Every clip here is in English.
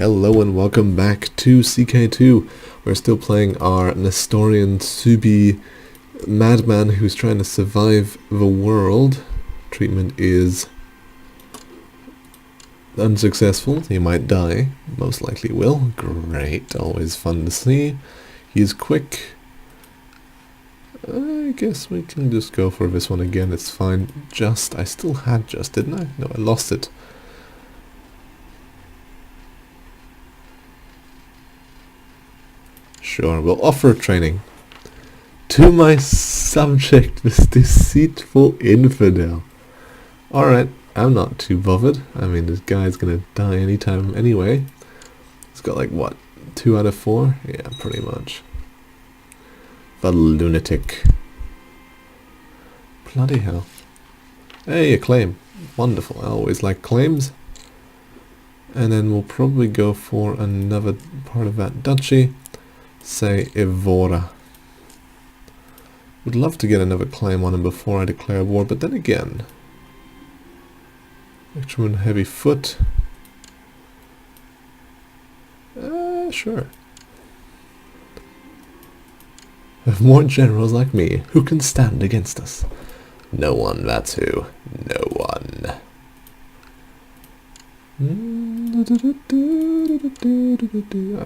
Hello and welcome back to CK2. We're still playing our Nestorian Seubi madman who's trying to survive the world. Treatment is unsuccessful. He might die. Most likely will. Great. Always fun to see. He's quick. I guess we can just go for this one again. It's fine. I still had just, didn't I? No, I lost it. Sure, we'll offer training to my subject, this deceitful infidel. Alright, I'm not too bothered. I mean, this guy's gonna die anytime anyway. He's got like, what, 2 out of 4? Yeah, pretty much. The lunatic. Bloody hell. Hey, a claim. Wonderful, I always like claims. And then we'll probably go for another part of that duchy. Say Evora. Would love to get another claim on him before I declare war, but then again, Extra heavy foot. Sure. We have more generals like me. Who can stand against us? No one, that's who. No one. I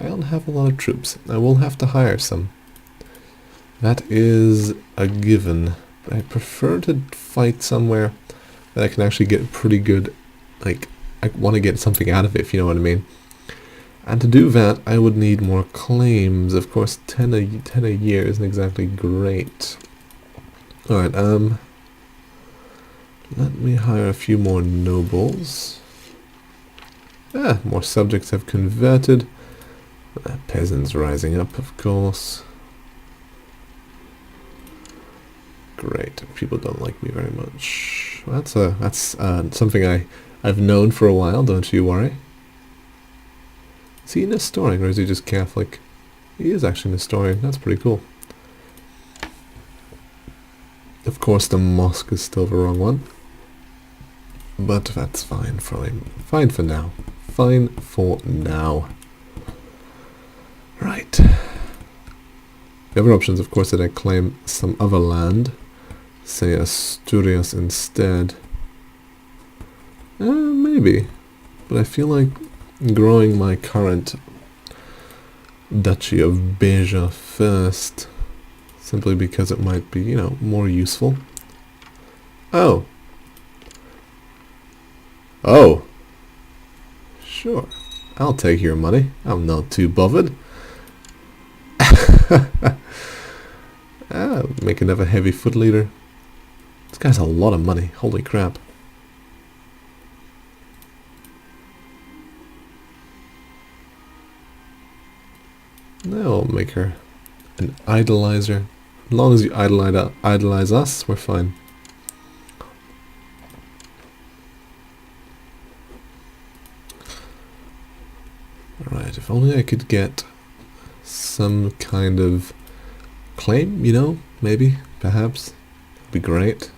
don't have a lot of troops. I will have to hire some. That is a given. But I prefer to fight somewhere that I can actually get pretty good, like, I want to get something out of it, if you know what I mean. And to do that, I would need more claims. Of course, 10 a year isn't exactly great. Alright, let me hire a few more nobles. More subjects have converted. Peasants rising up, of course. Great. People don't like me very much. That's something I've known for a while. Don't you worry. Is he Nestorian or is he just Catholic? He is actually Nestorian. That's pretty cool. Of course, the mosque is still the wrong one, but that's fine for him. Fine for now. Fine for now. Right. The other options, of course, that I claim some other land. Say Asturias instead. Maybe. But I feel like growing my current Duchy of Beja first. Simply because it might be, you know, more useful. Oh. Oh. Sure, I'll take your money. I'm not too bothered. Make another heavy foot leader. This guy's a lot of money. Holy crap. Now I'll make her an idolizer. As long as you idolize us, we're fine. Alright, if only I could get some kind of claim, you know, maybe, perhaps. That'd be great.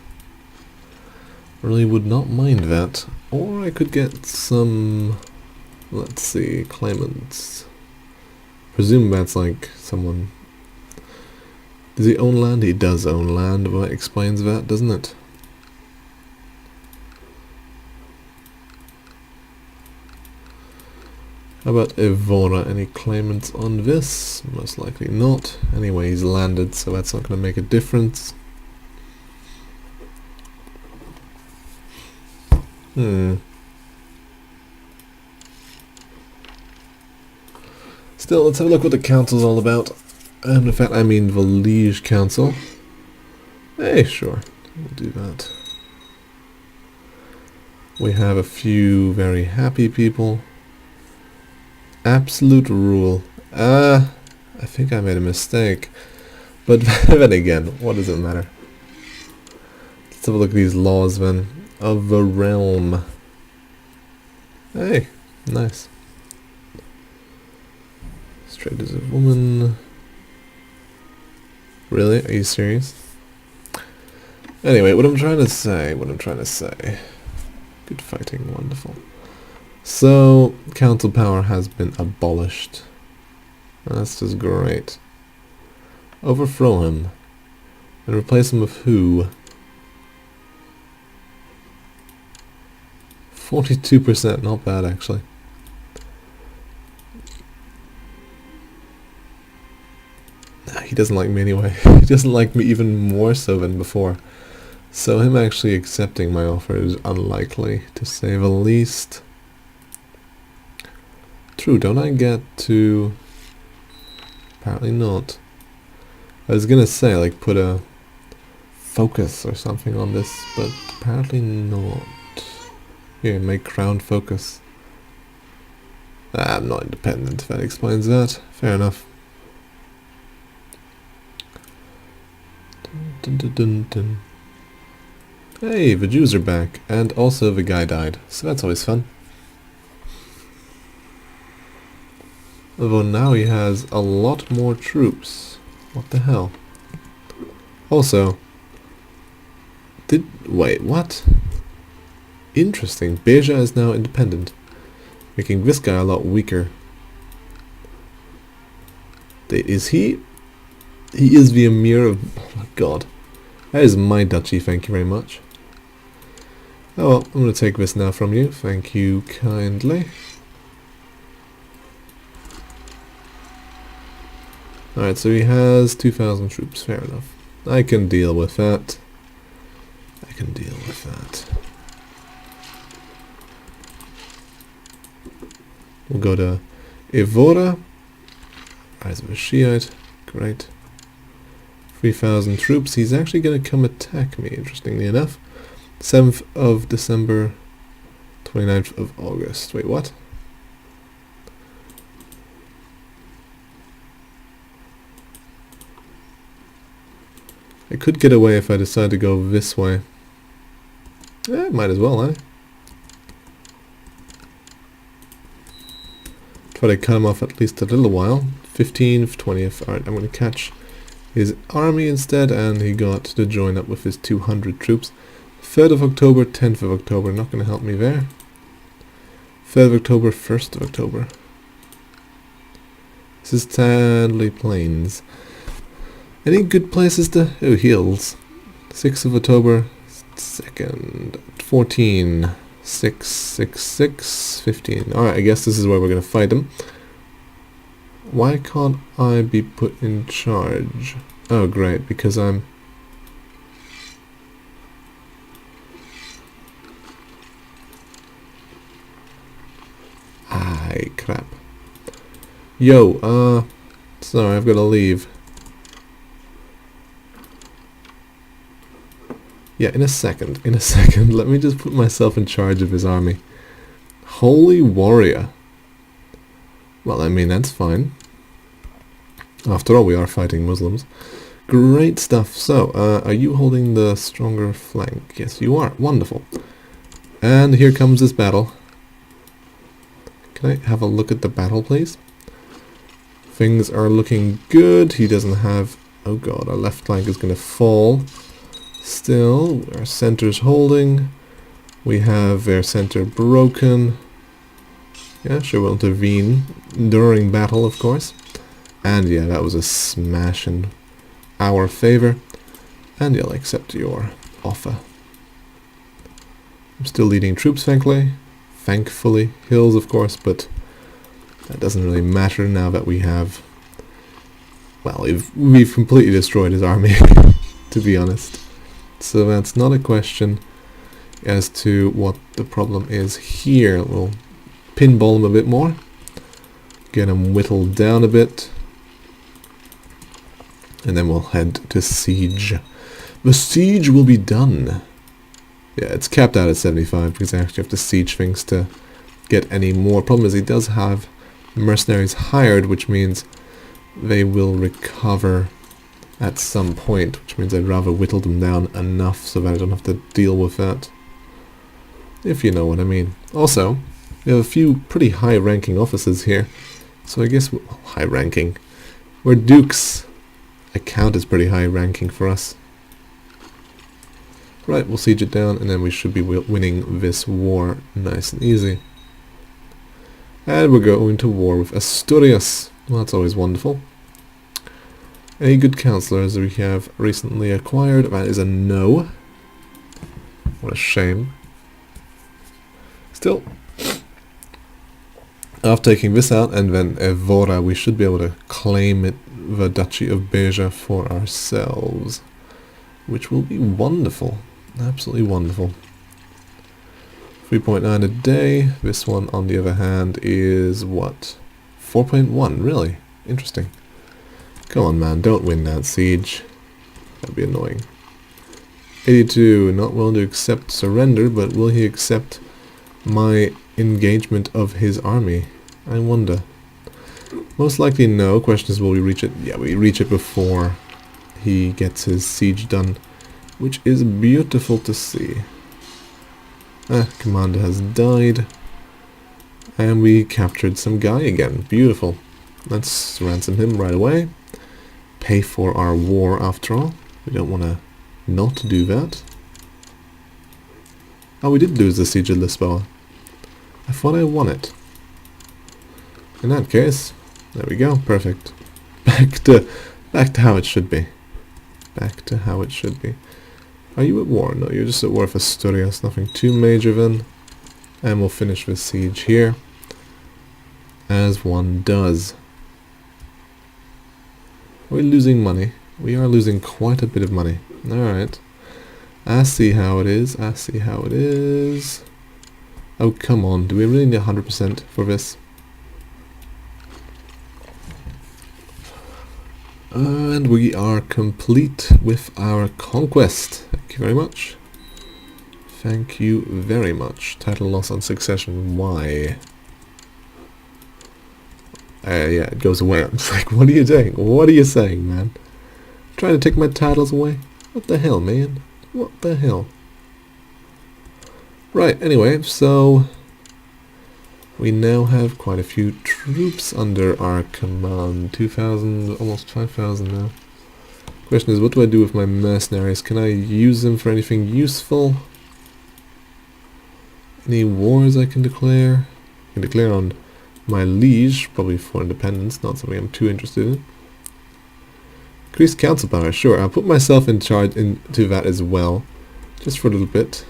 Really would not mind that. Or I could get some, let's see, claimants. Presume that's like someone. Does he own land? He does own land. Well, that explains that, doesn't it? How about Evora? Any claimants on this? Most likely not. Anyway, he's landed, so that's not going to make a difference. Still, let's have a look what the council's all about. And in fact, I mean the Liege Council. Hey, sure. We'll do that. We have a few very happy people. Absolute rule. I think I made a mistake. But then again, what does it matter? Let's have a look at these laws then. Of the realm. Hey, nice. Straight as a woman. Really? Are you serious? Anyway, what I'm trying to say. Good fighting, wonderful. So, council power has been abolished. That's just great. Overthrow him. And replace him with who? 42%, not bad actually. Nah, he doesn't like me anyway. He doesn't like me even more so than before. So him actually accepting my offer is unlikely, to say the least. True, don't I get to... Apparently not. I was gonna say, like, put a focus or something on this, but apparently not. Here, make crown focus. I'm not independent, that explains that. Fair enough. Dun, dun, dun, dun. Hey, the Jews are back, and also the guy died, so that's always fun. Although now he has a lot more troops. What the hell? Also, wait, what? Interesting, Beja is now independent, making this guy a lot weaker. Is he? He is the Emir of... Oh my god. That is my duchy, thank you very much. Oh well, I'm going to take this now from you. Thank you kindly. Alright, so he has 2,000 troops. Fair enough. I can deal with that. I can deal with that. We'll go to Evora. Rise of a Shiite. Great. 3,000 troops. He's actually going to come attack me, interestingly enough. 7th of December, 29th of August. Wait, what? I could get away if I decide to go this way. Might as well, eh? Try to cut him off at least a little while. 15th, 20th. Alright, I'm going to catch his army instead, and he got to join up with his 200 troops. 3rd of October, 10th of October. Not going to help me there. 3rd of October, 1st of October. This is Tadley Plains. Any good places to... Oh, hills. 6th of October, 2nd, 14, 6, 6, 6, 15. Alright, I guess this is where we're going to fight them. Why can't I be put in charge? Oh, great, because I'm... Ay, crap. Yo, sorry, I've got to leave. Yeah, in a second. Let me just put myself in charge of his army. Holy warrior. Well, I mean, that's fine. After all, we are fighting Muslims. Great stuff. So, are you holding the stronger flank? Yes, you are. Wonderful. And here comes this battle. Can I have a look at the battle, please? Things are looking good. He doesn't have... Oh god, our left flank is going to fall. Still, our center's holding. We have their center broken. Yeah, sure, we'll intervene during battle, of course. And yeah, that was a smash in our favor. And yeah, I'll accept your offer. I'm still leading troops, thankfully. Hills, of course, but that doesn't really matter now that we have... Well, we've completely destroyed his army, to be honest. So that's not a question as to what the problem is here. We'll pinball him a bit more. Get him whittled down a bit. And then we'll head to siege. The siege will be done. Yeah, it's capped out at 75 because I actually have to siege things to get any more. Problem is he does have mercenaries hired, which means they will recover at some point, which means I'd rather whittle them down enough so that I don't have to deal with that. If you know what I mean. Also, we have a few pretty high-ranking officers here, so I guess high-ranking. We're dukes. I count as pretty high-ranking for us. Right, we'll siege it down, and then we should be winning this war nice and easy. And we're going to war with Asturias. Well, that's always wonderful. Any good councillors we have recently acquired? That is a no. What a shame. Still, after taking this out and then Evora, we should be able to claim the Duchy of Beja for ourselves, which will be wonderful. Absolutely wonderful. 3.9 a day. This one, on the other hand, is what? 4.1, really? Interesting. Come on, man, don't win that siege. That'd be annoying. 82, not willing to accept surrender, but will he accept my engagement of his army? I wonder. Most likely no. Question is, will we reach it? Yeah, we reach it before he gets his siege done, which is beautiful to see. Commander has died. And we captured some guy again. Beautiful. Let's ransom him right away. Pay for our war after all. We don't want to not do that. Oh, we did lose the siege of Lisboa. I thought I won it. In that case, there we go. Perfect. Back to how it should be. Back to how it should be. Are you at war? No, you're just at war with Asturias. Nothing too major then. And we'll finish this siege here, as one does. Are we losing money? We are losing quite a bit of money. Alright. I see how it is. I see how it is. Oh, come on. Do we really need 100% for this? And we are complete with our conquest. Thank you very much. Thank you very much. Title loss on succession. Why? Yeah, it goes away. I'm just like, what are you doing? What are you saying, man? Trying to take my titles away? What the hell, man? What the hell? Right, anyway, so we now have quite a few troops under our command. 2,000, almost 5,000 now. Question is, what do I do with my mercenaries? Can I use them for anything useful? Any wars I can declare? I can declare on my liege, probably for independence, not something I'm too interested in. Increased council power, sure. I'll put myself in charge into that as well, just for a little bit.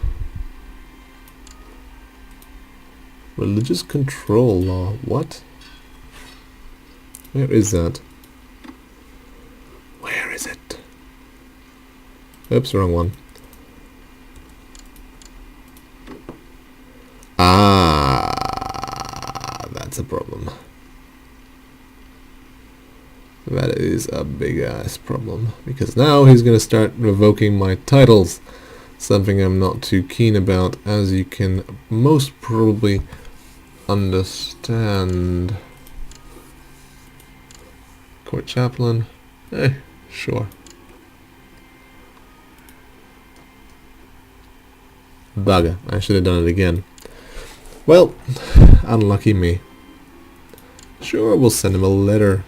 Religious control law, what? Where is that? Where is it? Oops, wrong one. That's a problem. That is a big ass problem, because now he's gonna start revoking my titles, something I'm not too keen about, as you can most probably understand. Court chaplain, sure. Bugger, I should have done it again. Well, unlucky me. Sure, we'll send him a letter.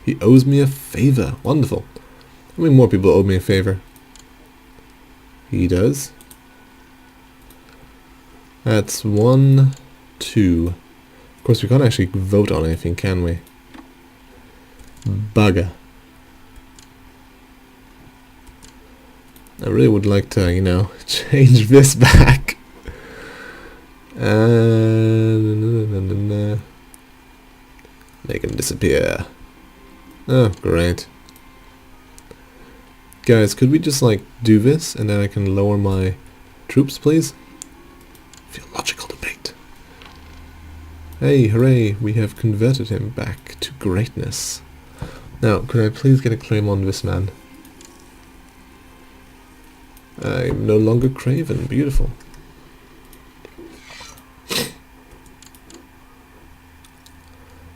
He owes me a favor. Wonderful. How many more people owe me a favor? He does. That's 1, 2. Of course, we can't actually vote on anything, can we? Bugger. I really would like to, you know, change this back. Make him disappear. Oh, great. Guys, could we just, like, do this, and then I can lower my troops, please? Theological debate. Hey, hooray, we have converted him back to greatness. Now, could I please get a claim on this man? I'm no longer craven. Beautiful.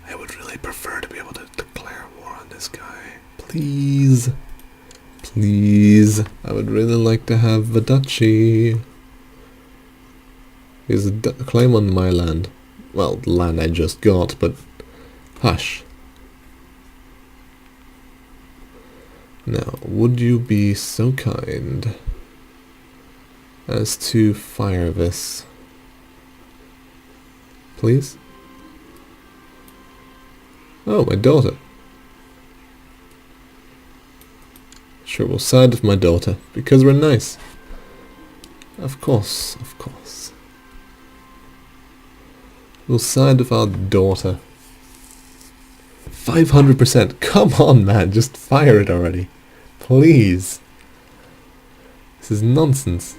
I would really prefer to be able to declare war on this guy. Please. Please. I would really like to have the duchy. Here's a claim on my land. Well, the land I just got, but hush. Now, would you be so kind as to fire this, please? Oh, my daughter. Sure, we'll side with my daughter, because we're nice. Of course, of course. We'll side with our daughter. 500%. Come on, man, just fire it already. Please. This is nonsense.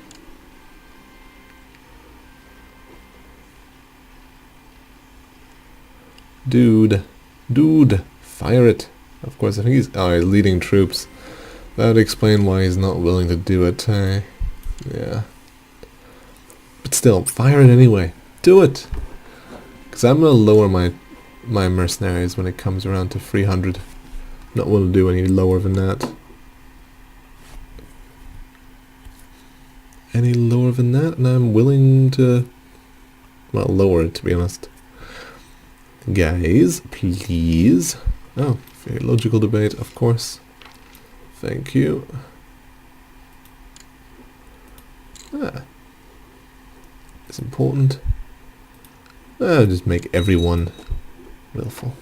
Dude, fire it. Of course, I think he's leading troops. That would explain why he's not willing to do it. Yeah. But still, fire it anyway. Do it! Because I'm going to lower my mercenaries when it comes around to 300. Not willing to do any lower than that. Any lower than that? And I'm willing to... well, lower it, to be honest. Guys, please. Oh, very logical debate, of course. Thank you. It's important. Just make everyone willful.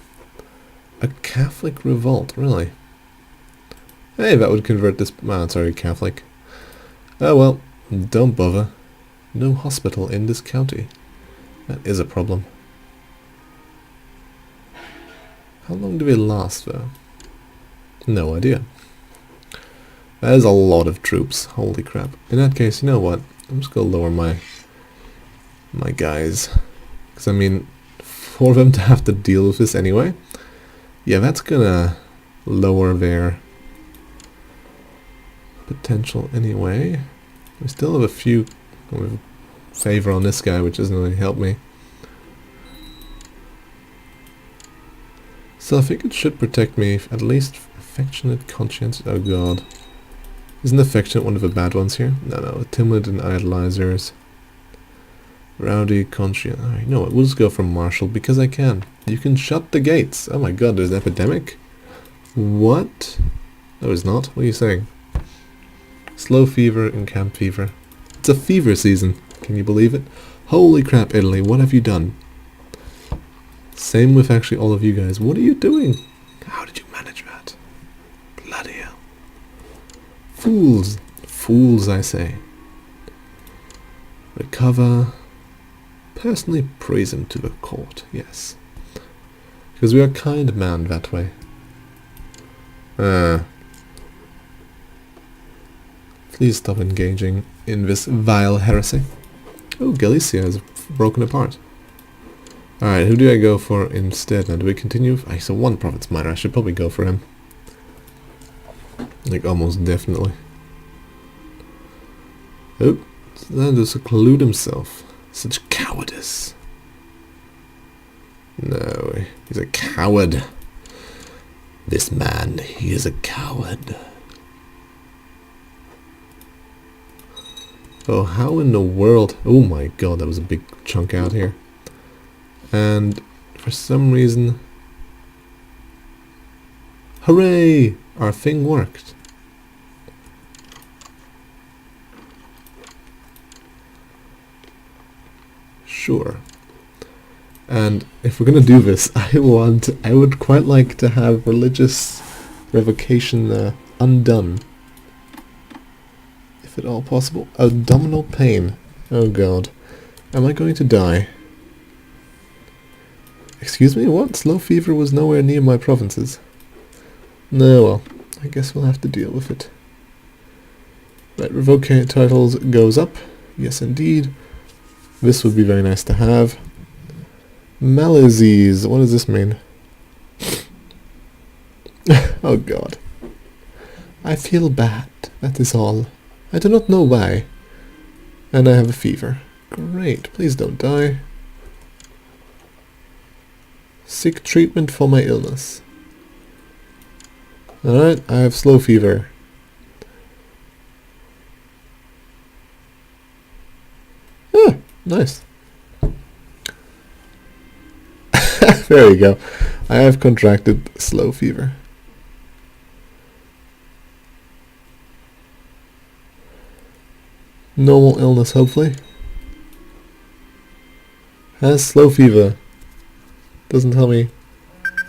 A Catholic revolt, really? Hey, that would convert this... sorry, Catholic. Oh well, don't bother. No hospital in this county. That is a problem. How long do we last, though? No idea. That is a lot of troops. Holy crap. In that case, you know what? I'm just gonna lower my guys. Because, I mean, for them to have to deal with this anyway, yeah, that's gonna lower their potential anyway. We still have a few favor on this guy, which doesn't really help me. So I think it should protect me, at least affectionate, conscientious. Oh god. Isn't affectionate one of the bad ones here? No, timid and idolizers. Rowdy, conscientious. Alright, you know what, we'll just go for martial because I can. You can shut the gates. Oh my god, there's an epidemic? What? No, it's not. What are you saying? Slow fever and camp fever. It's a fever season. Can you believe it? Holy crap, Italy, what have you done? Same with actually all of you guys. What are you doing? How did you manage that? Bloody hell. Fools. Fools, I say. Recover. Personally praise him to the court, yes. Because we are kind man that way. Please stop engaging in this vile heresy. Oh, Galicia is broken apart. Alright, who do I go for instead? Now, do we continue? So one province minor. I should probably go for him. Like, almost definitely. Oh, so then to seclude himself. Such cowardice. No, he's a coward. This man, he is a coward. Oh, how in the world? Oh my god, that was a big chunk out here. And for some reason... hooray! Our thing worked. Sure. And if we're gonna do this, I would quite like to have religious revocation undone. If at all possible. Abdominal pain. Oh god. Am I going to die? Excuse me, what? Slow fever was nowhere near my provinces. No, well, I guess we'll have to deal with it. Right, revoke titles goes up. Yes, indeed. This would be very nice to have. Maladies, what does this mean? Oh god. I feel bad, that is all. I do not know why. And I have a fever. Great, please don't die. Seek treatment for my illness. Alright, I have slow fever. Ah, nice. There we go. I have contracted slow fever. Normal illness, hopefully. Has slow fever. Doesn't tell me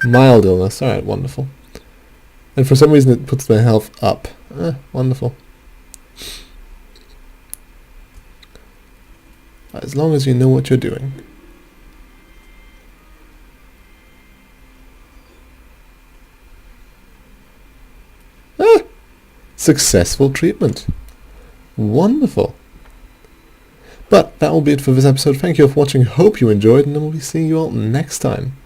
Mild illness. Alright, wonderful. And for some reason it puts my health up. Wonderful. As long as you know what you're doing. Successful treatment. Wonderful. But that will be it for this episode. Thank you all for watching. Hope you enjoyed, and then we'll be seeing you all next time.